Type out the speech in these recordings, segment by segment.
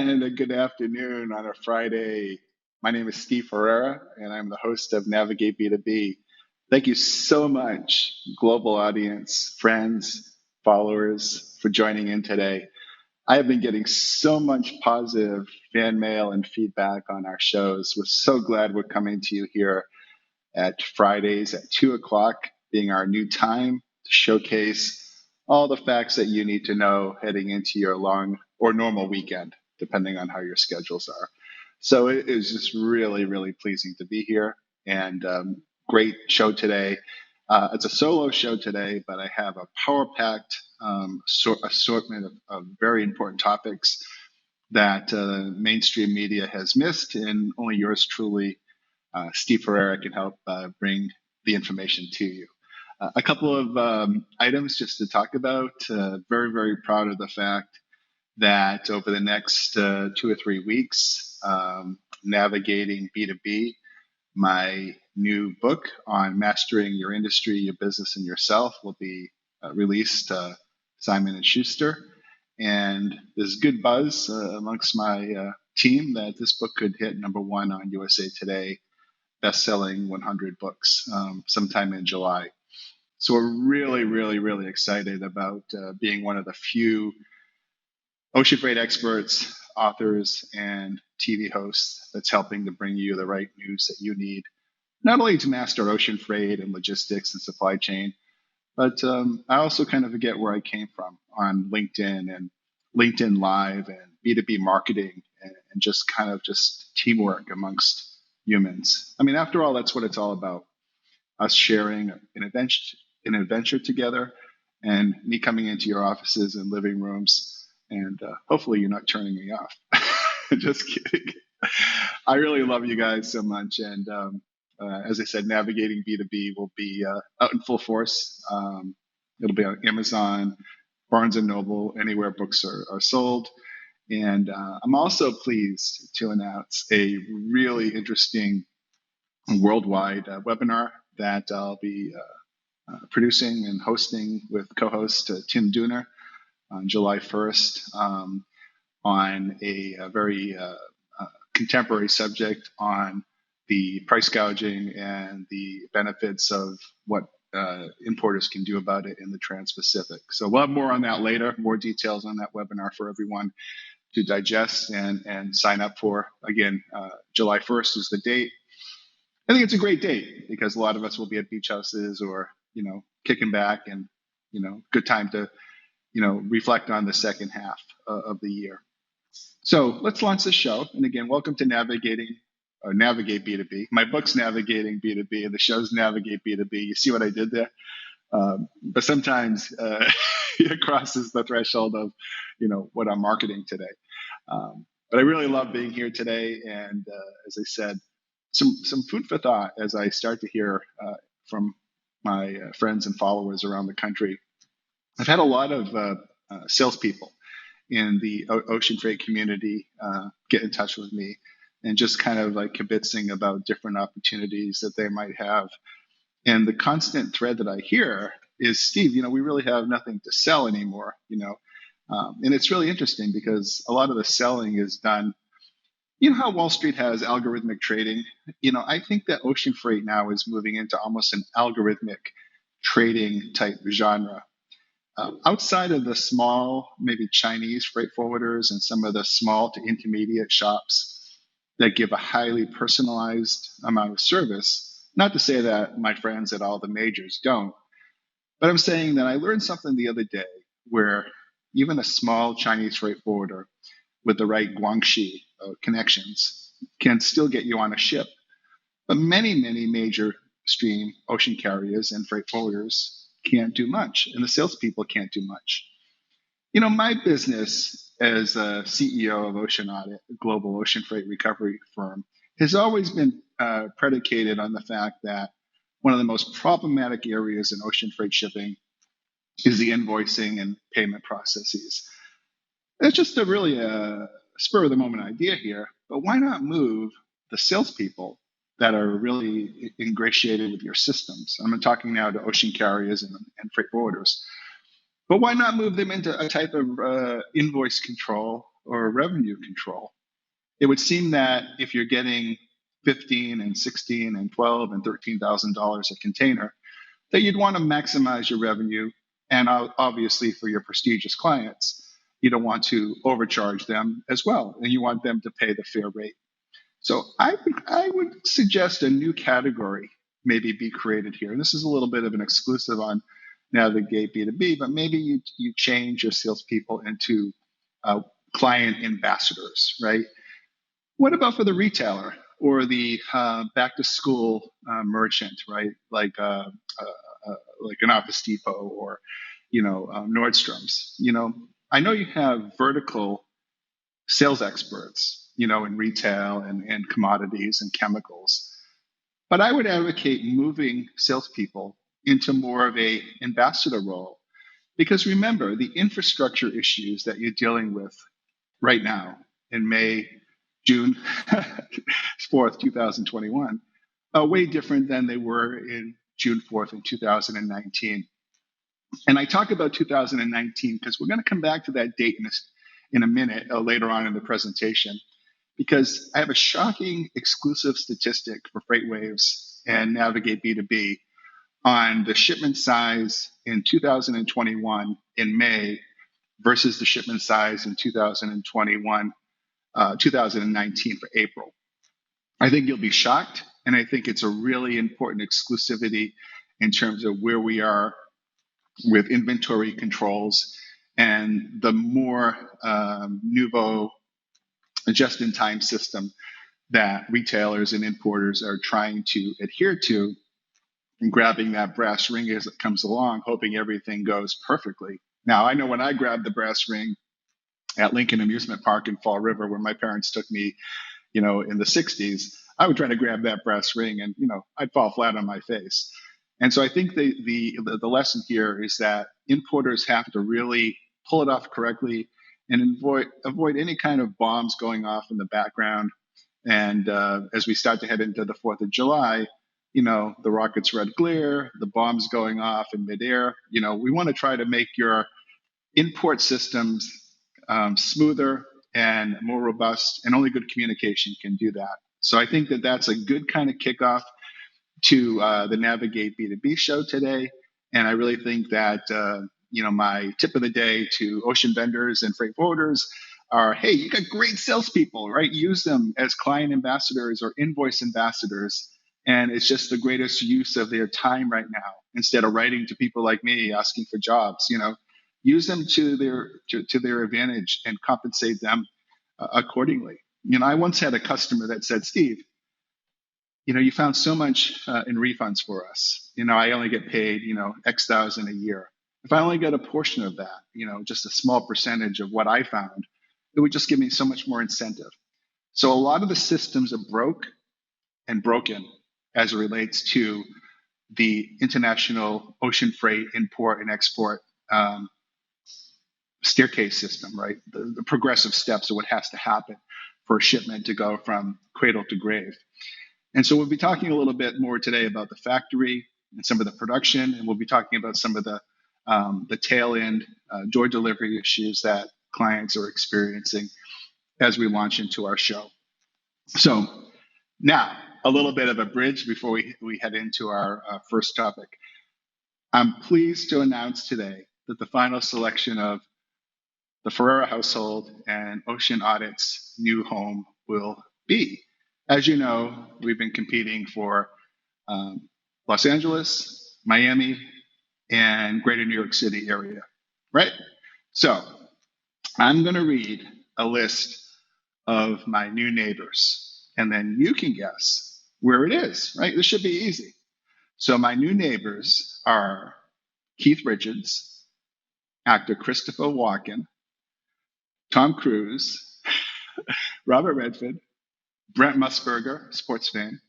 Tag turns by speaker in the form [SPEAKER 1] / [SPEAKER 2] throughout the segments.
[SPEAKER 1] and a good afternoon on a Friday. My name is Steve Ferreira, and I'm the host of Navigate B2B. Thank you so much, global audience, friends, followers, for joining in today. I have been getting so much positive fan mail and feedback on our shows. We're so glad we're coming to you here at Fridays at 2 o'clock, being our new time to showcase all the facts that you need to know heading into your long or normal weekend, depending on how your schedules are. So it is just really, really pleasing to be here, and great show today. It's a solo show today, but I have a power-packed assortment of very important topics that mainstream media has missed, and only yours truly, Steve Ferreira, can help bring the information to you. A couple of items just to talk about. Very, very proud of the fact that over the next 2 or 3 weeks, Navigating B2B, my new book on mastering your industry, your business, and yourself, will be released, Simon & Schuster. And there's good buzz amongst my team that this book could hit #1 on USA Today, best-selling 100 books sometime in July. So we're really, really, really excited about being one of the few ocean freight experts, authors, and TV hosts that's helping to bring you the right news that you need, not only to master ocean freight and logistics and supply chain, but I also kind of forget where I came from on LinkedIn and LinkedIn Live and B2B marketing and just kind of just teamwork amongst humans. I mean, after all, that's what it's all about. Us sharing an adventure together, and me coming into your offices and living rooms, and hopefully you're not turning me off. Just kidding. I really love you guys so much, and as I said, Navigating B2B will be out in full force. It'll be on Amazon, Barnes & Noble, anywhere books are sold. And I'm also pleased to announce a really interesting worldwide webinar that I'll be producing and hosting with co-host Tim Dooner on July 1st on a very contemporary subject on the price gouging and the benefits of what importers can do about it in the Trans-Pacific. So we'll have more on that later, more details on that webinar for everyone to digest and sign up for. Again, July 1st is the date. I think it's a great date because a lot of us will be at beach houses or, kicking back, and, good time to, reflect on the second half of the year. So let's launch the show. And again, welcome to Navigate B2B. My book's Navigating B2B, and the show's Navigate B2B. You see what I did there? But sometimes it crosses the threshold of, what I'm marketing today. But I really love being here today. And as I said, some food for thought as I start to hear from my friends and followers around the country. I've had a lot of salespeople in the ocean freight community get in touch with me and just kind of like kibitzing about different opportunities that they might have. And the constant thread that I hear is, Steve, we really have nothing to sell anymore, and it's really interesting because a lot of the selling is done. You know how Wall Street has algorithmic trading? I think that ocean freight now is moving into almost an algorithmic trading type genre. Outside of the small, maybe Chinese freight forwarders and some of the small to intermediate shops that give a highly personalized amount of service, not to say that my friends at all the majors don't, but I'm saying that I learned something the other day where even a small Chinese freight forwarder with the right guangxi connections can still get you on a ship. But many, many major stream ocean carriers and freight forwarders can't do much, and the salespeople can't do much. My business as a CEO of Ocean Audit, a global ocean freight recovery firm, has always been predicated on the fact that one of the most problematic areas in ocean freight shipping is the invoicing and payment processes. It's just a really spur of the moment idea here, but why not move the salespeople that are really ingratiated with your systems? I'm talking now to ocean carriers and freight forwarders. But why not move them into a type of invoice control or revenue control. It would seem that if you're getting 15 and 16 and 12 and $13,000 a container, that you'd want to maximize your revenue. And obviously for your prestigious clients, you don't want to overcharge them as well. And you want them to pay the fair rate. So I would suggest a new category maybe be created here. And this is a little bit of an exclusive on Navigate B2B, but maybe you change your salespeople into client ambassadors, right? What about for the retailer or the back to school merchant, right? Like an Office Depot or Nordstrom's. I know you have vertical sales experts, in retail and commodities and chemicals, but I would advocate moving salespeople into more of a ambassador role, because remember the infrastructure issues that you're dealing with right now in June 4th, 2021, are way different than they were in June 4th in 2019. And I talk about 2019 because we're going to come back to that date in a minute later on in the presentation, because I have a shocking exclusive statistic for FreightWaves and Navigate B2B on the shipment size in 2021 in May versus the shipment size in 2019 for April. I think you'll be shocked, and I think it's a really important exclusivity in terms of where we are with inventory controls and the more nouveau just-in-time system that retailers and importers are trying to adhere to, and grabbing that brass ring as it comes along, hoping everything goes perfectly. Now, I know when I grabbed the brass ring at Lincoln Amusement Park in Fall River, where my parents took me, in the 60s, I would try to grab that brass ring and, I'd fall flat on my face. And so I think the lesson here is that importers have to really pull it off correctly and avoid any kind of bombs going off in the background. And as we start to head into the 4th of July, the rocket's red glare, the bombs going off in midair. We want to try to make your import systems smoother and more robust, and only good communication can do that. So I think that that's a good kind of kickoff to the Navigate B2B show today. And I really think that, my tip of the day to ocean vendors and freight forwarders are, hey, you got great salespeople, right? Use them as client ambassadors or invoice ambassadors. And it's just the greatest use of their time right now. Instead of writing to people like me asking for jobs, use them to their advantage and compensate them accordingly. I once had a customer that said, Steve, you found so much in refunds for us. I only get paid, X thousand a year. If I only get a portion of that, just a small percentage of what I found, it would just give me so much more incentive. So a lot of the systems are broken as it relates to the international ocean freight import and export staircase system, right? The progressive steps of what has to happen for a shipment to go from cradle to grave. And so we'll be talking a little bit more today about the factory and some of the production, and we'll be talking about some of the tail end door delivery issues that clients are experiencing as we launch into our show. So now, a little bit of a bridge before we head into our first topic. I'm pleased to announce today that the final selection of the Ferreira household and Ocean Audit's new home will be. As you know, we've been competing for Los Angeles, Miami, and greater New York City area, right? So I'm going to read a list of my new neighbors, and then you can guess where it is, right? This should be easy. So my new neighbors are Keith Richards, actor Christopher Walken, Tom Cruise, Robert Redford, Brent Musburger, sports fan,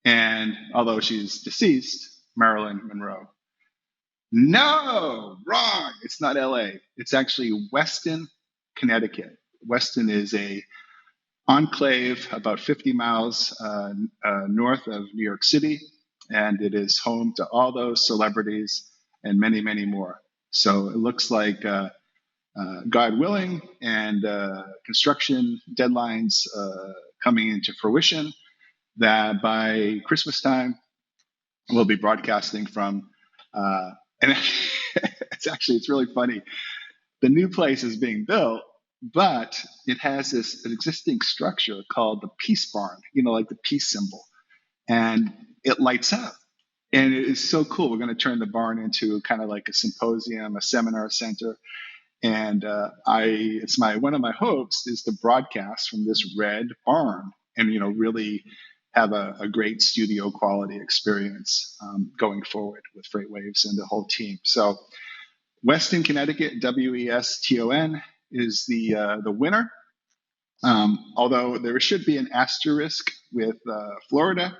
[SPEAKER 1] and although she's deceased, Marilyn Monroe. No, wrong. It's not LA. It's actually Weston, Connecticut. Weston is a enclave about 50 miles north of New York City, and it is home to all those celebrities and many, many more. So it looks like God willing, and construction deadlines coming into fruition, that by Christmas time, we'll be broadcasting from, and it's really funny. The new place is being built, but it has an existing structure called the peace barn, like the peace symbol, and it lights up. And it is so cool. We're going to turn the barn into kind of like a symposium, a seminar center. And it's one of my hopes is to broadcast from this red barn, and really have a great studio quality experience going forward with FreightWaves and the whole team. So Weston, Connecticut, WESTON is the winner. Although there should be an asterisk with Florida,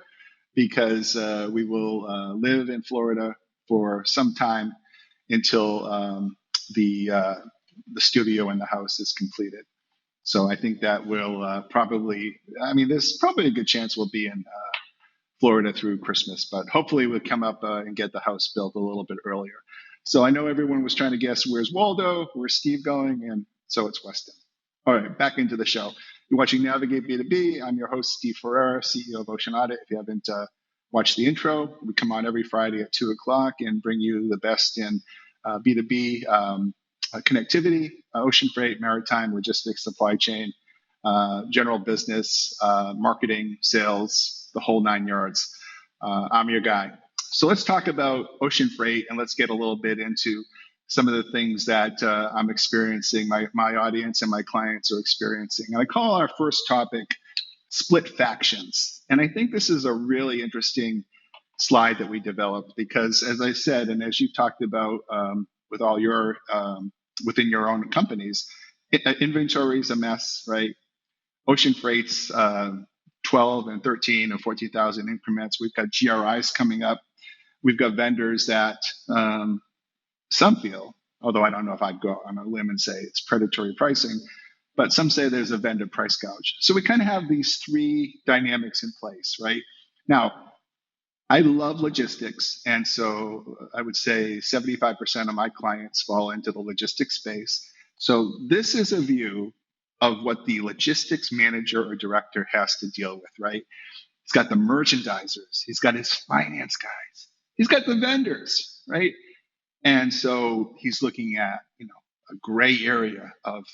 [SPEAKER 1] because we will live in Florida for some time until the studio and the house is completed. So I think that will there's probably a good chance we'll be in Florida through Christmas, but hopefully we'll come up and get the house built a little bit earlier. So I know everyone was trying to guess, where's Waldo, where's Steve going, and so it's Weston. All right, back into the show. You're watching Navigate B2B. I'm your host, Steve Ferreira, CEO of Ocean Audit. If you haven't watched the intro, we come on every Friday at 2 o'clock and bring you the best in B2B connectivity, ocean freight, maritime, logistics, supply chain, general business, marketing, sales, the whole 9 yards. I'm your guy. So let's talk about ocean freight, and let's get a little bit into some of the things that I'm experiencing, my audience and my clients are experiencing. And I call our first topic split factions. And I think this is a really interesting slide that we developed because, as I said, and as you've talked about with all your within your own companies, inventory is a mess, right? Ocean freight's 12 and 13 or 14,000 increments. We've got GRIs coming up. We've got vendors that some feel, although I don't know if I'd go on a limb and say it's predatory pricing, but some say there's a vendor price gouge. So we kind of have these three dynamics in place, right? Now, I love logistics. And so I would say 75% of my clients fall into the logistics space. So this is a view of what the logistics manager or director has to deal with, right? He's got the merchandisers. He's got his finance guys. He's got the vendors, right? And so he's looking at, a gray area of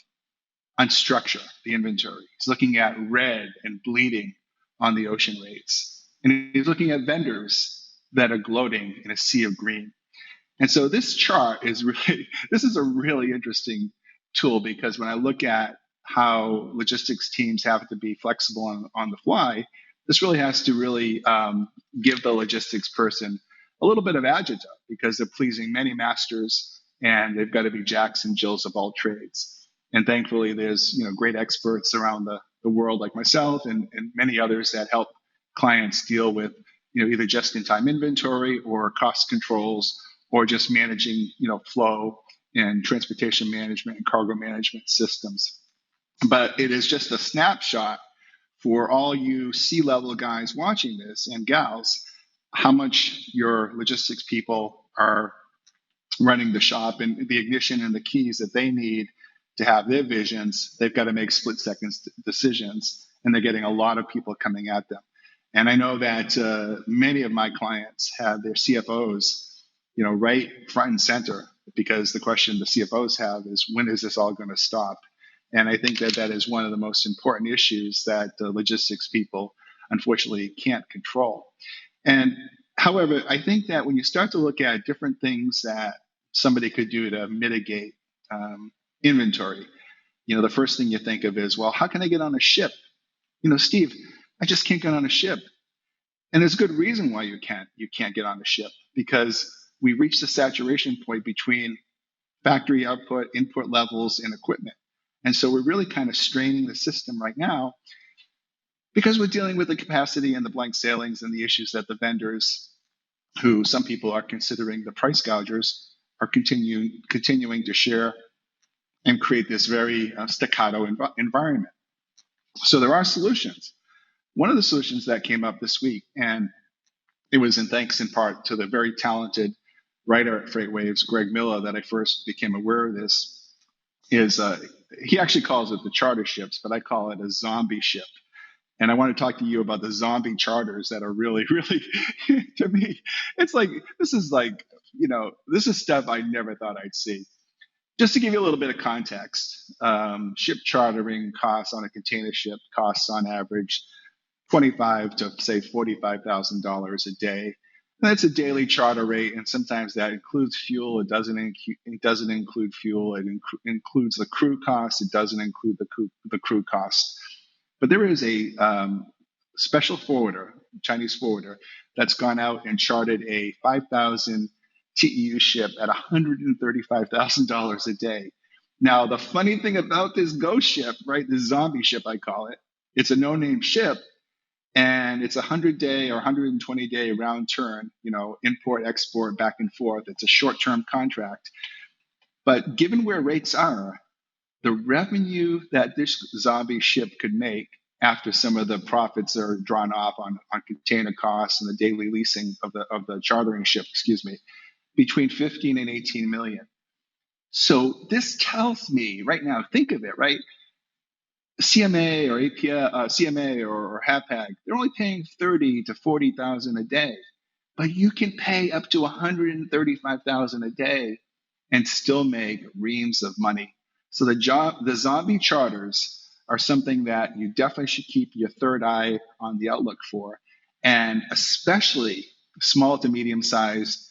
[SPEAKER 1] unstructured, the inventory. He's looking at red and bleeding on the ocean rates. And he's looking at vendors that are gloating in a sea of green. And so this chart is this is a really interesting tool, because when I look at how logistics teams have to be flexible on the fly, this really has to really give the logistics person a little bit of agita, because they're pleasing many masters and they've got to be Jacks and Jills of all trades. And thankfully, there's great experts around the world like myself and many others that help clients deal with either just-in-time inventory or cost controls, or just managing flow and transportation management and cargo management systems. But it is just a snapshot for all you C-level guys watching this and gals, how much your logistics people are running the shop, and the ignition and the keys that they need to have their visions. They've got to make split-second decisions, and they're getting a lot of people coming at them. And I know that many of my clients have their CFOs, right front and center, because the question the CFOs have is, when is this all going to stop? And I think that is one of the most important issues that logistics people unfortunately can't control. And however, I think that when you start to look at different things that somebody could do to mitigate inventory, the first thing you think of is, well, how can I get on a ship? Steve, I just can't get on a ship. And there's a good reason why you can't get on a ship, because we reached a saturation point between factory output, input levels, and equipment. And so we're really kind of straining the system right now, because we're dealing with the capacity and the blank sailings and the issues that the vendors, who some people are considering the price gougers, are continuing to share and create this very staccato environment. So there are solutions. One of the solutions that came up this week, and it was in thanks in part to the very talented writer at FreightWaves, Greg Miller, that I first became aware of this, is he actually calls it the charter ships, but I call it a zombie ship. And I want to talk to you about the zombie charters that are really, really, to me, it's like, this is like, this is stuff I never thought I'd see. Just to give you a little bit of context, ship chartering costs on a container ship costs on average $25 to say $45,000 a day. That's a daily charter rate, and sometimes that includes fuel. It doesn't include fuel. It includes the crew cost. It doesn't include the crew cost. But there is a special forwarder, Chinese forwarder, that's gone out and chartered a 5,000 TEU ship at $135,000 a day. Now, the funny thing about this ghost ship, right, this zombie ship, I call it, it's a no-name ship, and it's a 100-day or 120-day round turn, import, export, back and forth. It's a short-term contract. But given where rates are, the revenue that this zombie ship could make after some of the profits are drawn off on container costs and the daily leasing of the chartering ship, between 15 and 18 million. So this tells me right now, think of it, right? CMA or CMA or HAPAG, they're only paying 30 to 40,000 a day, but you can pay up to 135,000 a day and still make reams of money. So the zombie charters are something that you definitely should keep your third eye on the outlook for, and especially small to medium sized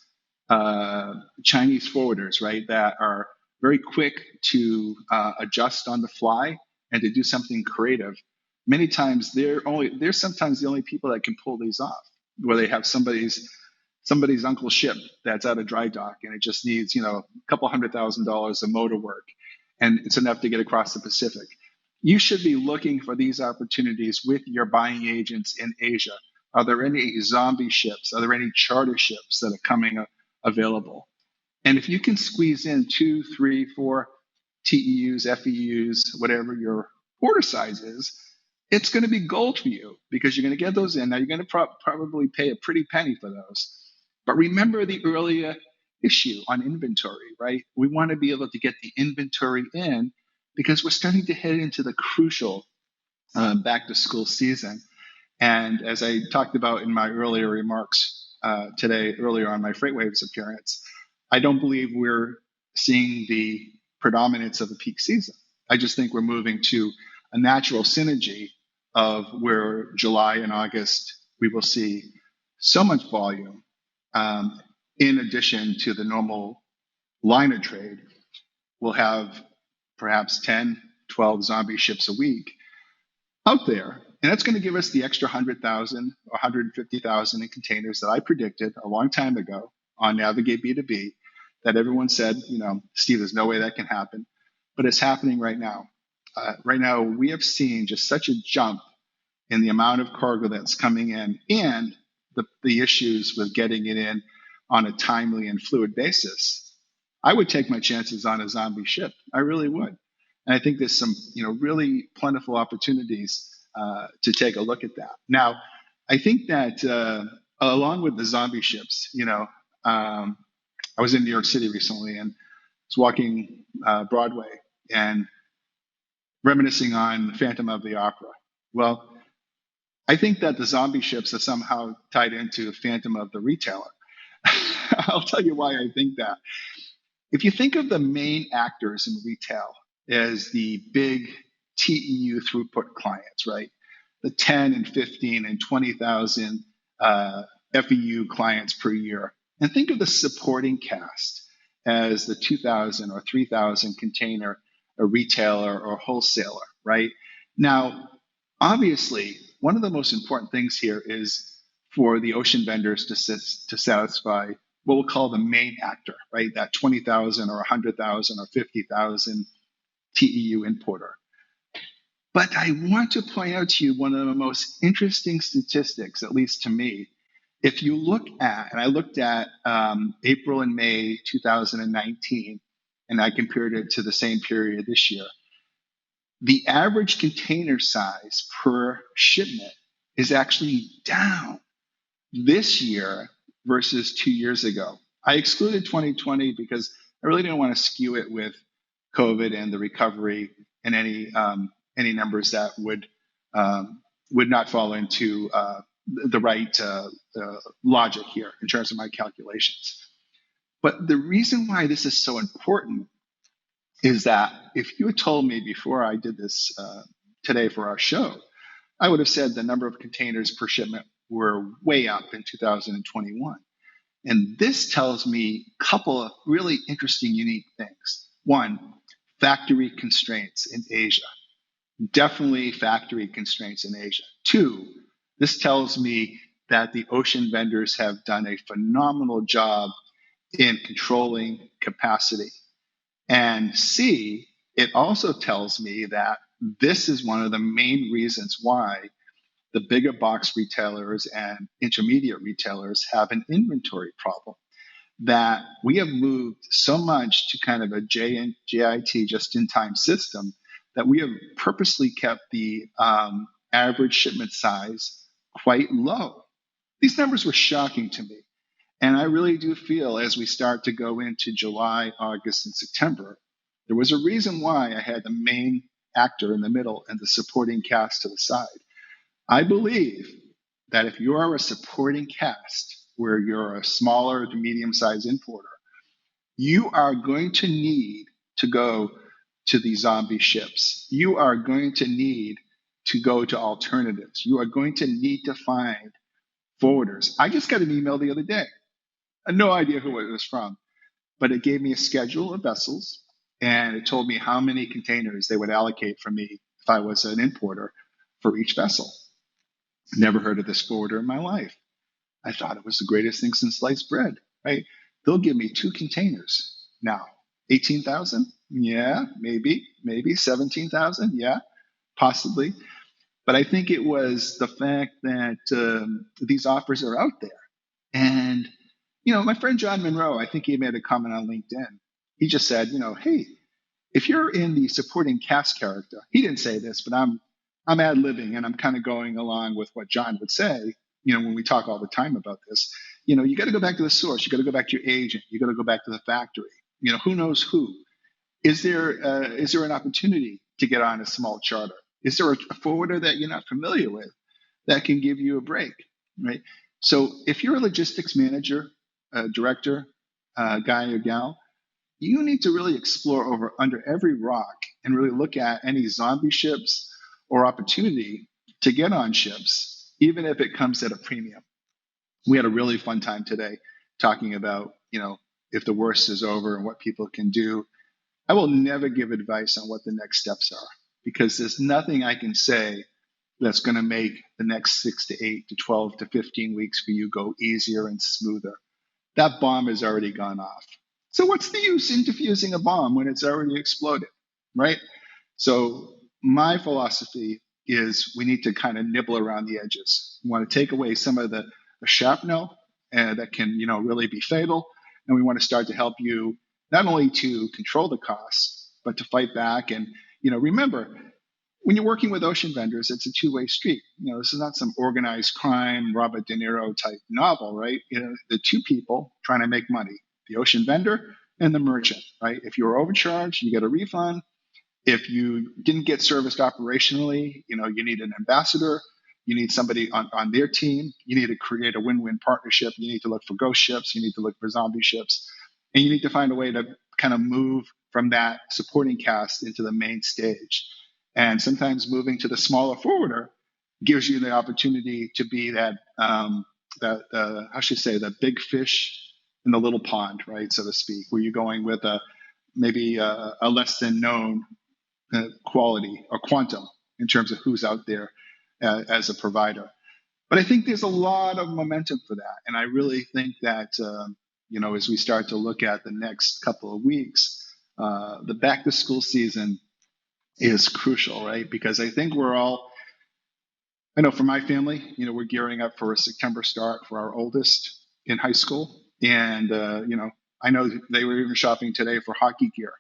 [SPEAKER 1] Chinese forwarders, right, that are very quick to adjust on the fly and to do something creative. Many times they're sometimes the only people that can pull these off, where they have somebody's uncle's ship that's at a dry dock and it just needs, a couple $100,000 of motor work, and it's enough to get across the Pacific. You should be looking for these opportunities with your buying agents in Asia. Are there any zombie ships? Are there any charter ships that are coming available? And if you can squeeze in 2, 3, 4 TEUs, FEUs, whatever your order size is, it's going to be gold for you, because you're going to get those in. Now, you're going to probably pay a pretty penny for those. But remember the earlier issue on inventory, right? We want to be able to get the inventory in because we're starting to head into the crucial back to school season. And as I talked about in my earlier remarks earlier on my FreightWaves appearance, I don't believe we're seeing the predominance of the peak season. I just think we're moving to a natural synergy of where July and August we will see so much volume, in addition to the normal liner trade. We'll have perhaps 10, 12 zombie ships a week out there. And that's going to give us the extra 100,000 or 150,000 in containers that I predicted a long time ago on Navigate B2B, that everyone said, Steve, there's no way that can happen. But it's happening right now. Right now, we have seen just such a jump in the amount of cargo that's coming in, and the issues with getting it in on a timely and fluid basis. I would take my chances on a zombie ship. I really would. And I think there's some, really plentiful opportunities to take a look at that. Now, I think that along with the zombie ships, I was in New York City recently and was walking Broadway and reminiscing on Phantom of the Opera. Well, I think that the zombie ships are somehow tied into Phantom of the Retailer. I'll tell you why I think that. If you think of the main actors in retail as the big TEU throughput clients, right? The 10 and 15 and 20,000 FEU clients per year. And think of the supporting cast as the 2,000 or 3,000 container a retailer or wholesaler, right? Now, obviously, one of the most important things here is for the ocean vendors to satisfy what we'll call the main actor, right? That 20,000 or 100,000 or 50,000 TEU importer. But I want to point out to you one of the most interesting statistics, at least to me. If you look at, and I looked at April and May 2019, and I compared it to the same period this year, the average container size per shipment is actually down this year versus 2 years ago. I excluded 2020 because I really didn't want to skew it with COVID and the recovery and any numbers that would not fall into the right logic here in terms of my calculations. But the reason why this is so important is that if you had told me before I did this today for our show, I would have said the number of containers per shipment were way up in 2021. And this tells me a couple of really interesting, unique things. One, factory constraints in Asia. Definitely factory constraints in Asia. Two, this tells me that the ocean vendors have done a phenomenal job in controlling capacity. And C, it also tells me that this is one of the main reasons why the bigger box retailers and intermediate retailers have an inventory problem. That we have moved so much to kind of a JIT, just-in-time system, that we have purposely kept the average shipment size quite low. These numbers were shocking to me. And I really do feel as we start to go into July, August, and September, there was a reason why I had the main actor in the middle and the supporting cast to the side. I believe that if you are a supporting cast where you're a smaller to medium-sized importer, you are going to need to go to the zombie ships. You are going to need to go to alternatives. You are going to need to find forwarders. I just got an email the other day. I had no idea who it was from, but it gave me a schedule of vessels, and it told me how many containers they would allocate for me if I was an importer for each vessel. Never heard of this forwarder in my life. I thought it was the greatest thing since sliced bread, right? They'll give me 2 containers. Now, 18,000? Yeah, maybe 17,000? Yeah, possibly. But I think it was the fact that these offers are out there. And, my friend John Monroe, I think he made a comment on LinkedIn. He just said, hey, if you're in the supporting cast character, he didn't say this, but I'm ad-libbing and I'm kind of going along with what John would say, when we talk all the time about this. You got to go back to the source. You got to go back to your agent. You got to go back to the factory. Who knows who? Is there an opportunity to get on a small charter? Is there a forwarder that you're not familiar with that can give you a break, right? So if you're a logistics manager, director, guy or gal, you need to really explore under every rock and really look at any zombie ships or opportunity to get on ships, even if it comes at a premium. We had a really fun time today talking about, if the worst is over and what people can do. I will never give advice on what the next steps are because there's nothing I can say that's going to make the next 6 to 8 to 12 to 15 weeks for you go easier and smoother. That bomb has already gone off. So what's the use in diffusing a bomb when it's already exploded, right? So my philosophy is we need to kind of nibble around the edges. We want to take away some of the shrapnel that can, really be fatal. And we want to start to help you not only to control the costs, but to fight back. And, remember, when you're working with ocean vendors, it's a two-way street. This is not some organized crime, Robert De Niro type novel, right? The two people trying to make money, the ocean vendor and the merchant, right? If you're overcharged, you get a refund. If you didn't get serviced operationally, you need an ambassador. You need somebody on their team. You need to create a win-win partnership. You need to look for ghost ships. You need to look for zombie ships. And you need to find a way to kind of move from that supporting cast into the main stage. And sometimes moving to the smaller forwarder gives you the opportunity to be that, the big fish in the little pond, right, so to speak, where you're going with maybe a less than known quality or quantum in terms of who's out there as a provider. But I think there's a lot of momentum for that. And I really think that, as we start to look at the next couple of weeks, the back to school season is crucial, right? Because I think I know for my family, we're gearing up for a September start for our oldest in high school. And, I know they were even shopping today for hockey gear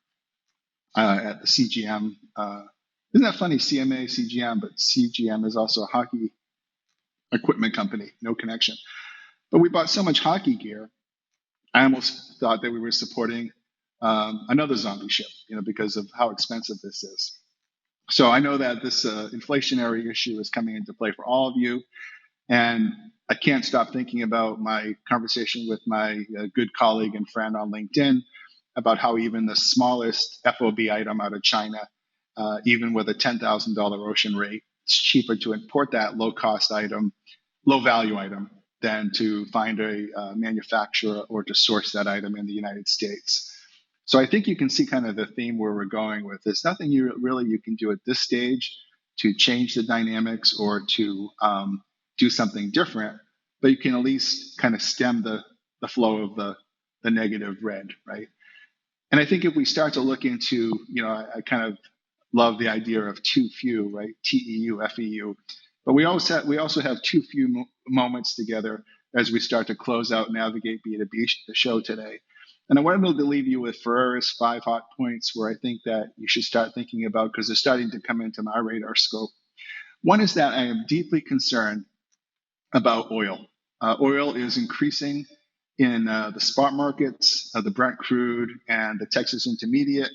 [SPEAKER 1] at the CGM. Isn't that funny? CMA, CGM, but CGM is also a hockey equipment company, no connection. But we bought so much hockey gear, I almost thought that we were supporting another zombie ship, because of how expensive this is. So I know that this inflationary issue is coming into play for all of you. And I can't stop thinking about my conversation with my good colleague and friend on LinkedIn about how even the smallest FOB item out of China, even with a $10,000 ocean rate, it's cheaper to import that low-cost item, low-value item, than to find a manufacturer or to source that item in the United States. So I think you can see kind of the theme where we're going with. There's nothing you can do at this stage to change the dynamics or to do something different, but you can at least kind of stem the flow of the negative red, right? And I think if we start to look into, I kind of love the idea of TEU-FEU, right? TEU-FEU. But we also have too few moments together as we start to close out Navigate B2B, the show today. And I wanted to leave you with Ferrera's 5 hot points where I think that you should start thinking about, because they're starting to come into my radar scope. One is that I am deeply concerned about oil. Oil is increasing in the spot markets, the Brent crude and the Texas Intermediate.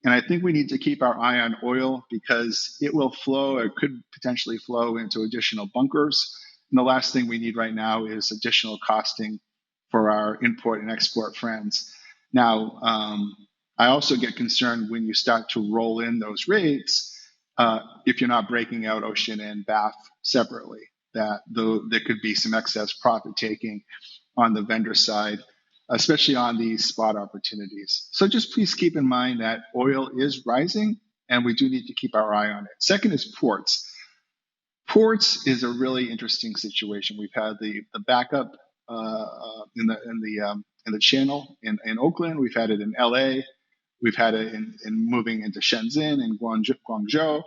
[SPEAKER 1] And I think we need to keep our eye on oil because it will flow, or could potentially flow into additional bunkers. And the last thing we need right now is additional costing for our import and export friends. Now, I also get concerned when you start to roll in those rates, if you're not breaking out ocean and BAF separately, that there could be some excess profit taking on the vendor side, especially on these spot opportunities. So just please keep in mind that oil is rising and we do need to keep our eye on it. Second is ports. Ports is a really interesting situation. We've had the backup in the channel in Oakland. We've had it in LA. We've had it in moving into Shenzhen and Guangzhou.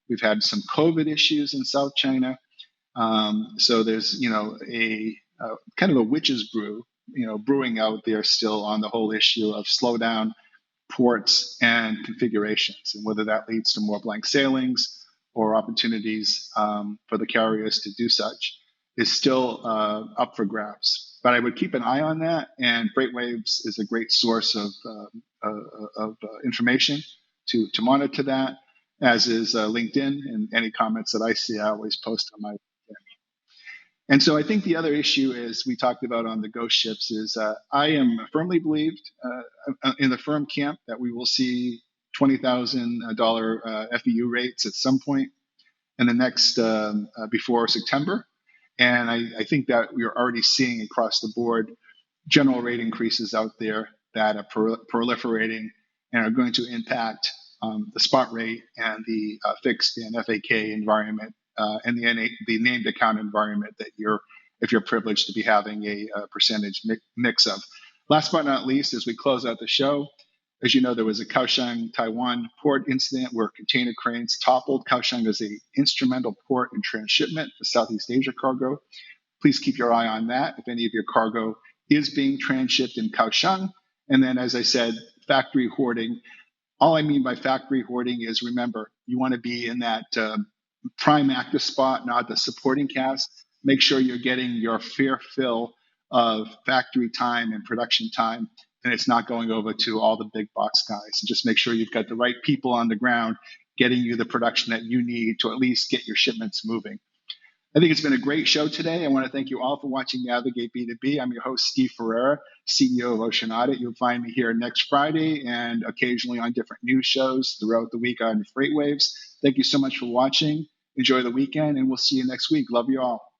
[SPEAKER 1] We've had some COVID issues in South China. So there's a kind of a witch's brew brewing out there still on the whole issue of slowdown, ports, and configurations, and whether that leads to more blank sailings or opportunities for the carriers to do such is still up for grabs. But I would keep an eye on that, and FreightWaves is a great source of information to monitor that, as is LinkedIn, and any comments that I see, I always post on my LinkedIn. And so I think the other issue is we talked about on the ghost ships is I am firmly believed in the firm camp that we will see $20,000 FEU rates at some point in the next before September. And I think that we are already seeing across the board general rate increases out there that are proliferating and are going to impact the spot rate and the fixed and FAK environment and the named account environment that if you're privileged to be having a percentage mix of. Last but not least, as we close out the show, as you know, there was a Kaohsiung, Taiwan port incident where container cranes toppled. Kaohsiung is an instrumental port in transshipment for Southeast Asia cargo. Please keep your eye on that if any of your cargo is being transshipped in Kaohsiung. And then, as I said, factory hoarding. All I mean by factory hoarding is, remember, you want to be in that prime active spot, not the supporting cast. Make sure you're getting your fair fill of factory time and production time, and it's not going over to all the big box guys. And just make sure you've got the right people on the ground getting you the production that you need to at least get your shipments moving. I think it's been a great show today. I want to thank you all for watching Navigate B2B. I'm your host, Steve Ferreira, CEO of Ocean Audit. You'll find me here next Friday and occasionally on different news shows throughout the week on FreightWaves. Thank you so much for watching. Enjoy the weekend, and we'll see you next week. Love you all.